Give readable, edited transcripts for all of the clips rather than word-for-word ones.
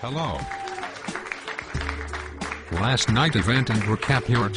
Hello. Last night event and recap here.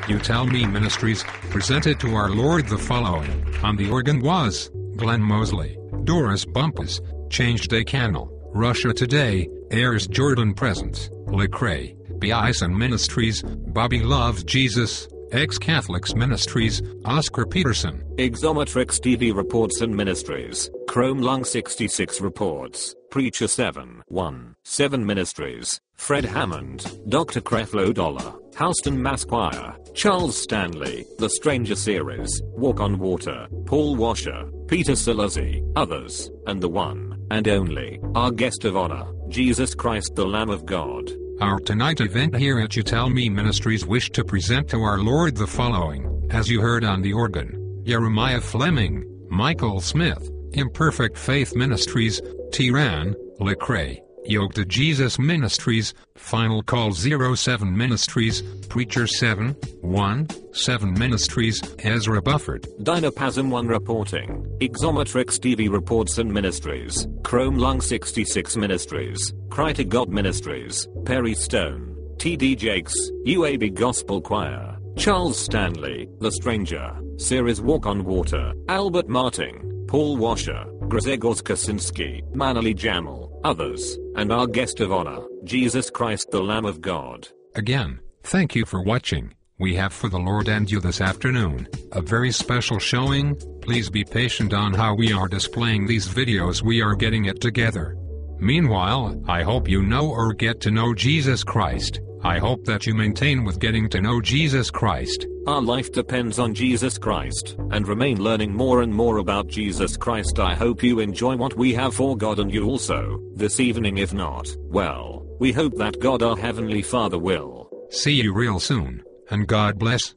You Tell Me Ministries presented to our Lord the following. On the organ was Glenn Mosley, Doris Bumpus, Change Day Cannell, Russia Today, Ayers Jordan Presence, Lecrae, Bison Ministries, Bobby Loves Jesus, Ex-Catholics Ministries, Oscar Peterson. Exometrix TV Reports and Ministries, Chrome Lung 66 Reports, Preacher 717 Ministries, Fred Hammond, Dr. Creflo Dollar, Houston Mass Choir, Charles Stanley, The Stranger Series, Walk on Water, Paul Washer, Peter Salazzi, others, and the one and only, our guest of honor, Jesus Christ the Lamb of God. Our tonight event here at You Tell Me Ministries wish to present to our Lord the following, as you heard on the organ, Jeremiah Fleming, Michael Smith, Imperfect Faith Ministries, Tiran, Lecrae, Yoke to Jesus Ministries, Final Call 07 Ministries, Preacher 717 Ministries, Ezra Bufford. Dynapasm 1 Reporting, Exometrix TV Reports and Ministries, Chrome Lung 66 Ministries, Cry to God Ministries, Perry Stone, T.D. Jakes, UAB Gospel Choir, Charles Stanley, The Stranger, Series Walk on Water, Albert Marting, Paul Washer, Grzegorz Kaczynski, Manali Jamal, others, and our guest of honor, Jesus Christ the Lamb of God. Again, thank you for watching. We have for the Lord and you this afternoon a very special showing. Please be patient on how we are displaying these videos. We are getting it together. Meanwhile, I hope you know or get to know Jesus Christ. I hope that you maintain with getting to know Jesus Christ. Our life depends on Jesus Christ, and remain learning more and more about Jesus Christ. I hope you enjoy what we have for God and you also, this evening. If not, well, we hope that God our Heavenly Father will. See you real soon, and God bless.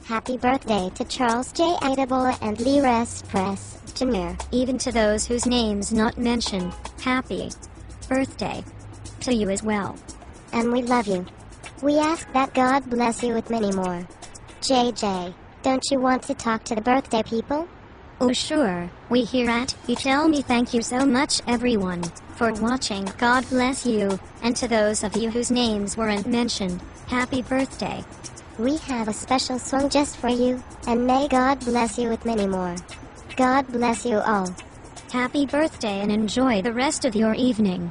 Happy birthday to Charles J. Adebola and Lee Rest Press, Jr. Even to those whose names not mentioned, happy birthday to you as well. And we love you. We ask that God bless you with many more. JJ, don't you want to talk to the birthday people? Oh sure, we here at You Tell Me thank you so much everyone for watching. God bless you, and to those of you whose names weren't mentioned, happy birthday. We have a special song just for you, and may God bless you with many more. God bless you all. Happy birthday and enjoy the rest of your evening.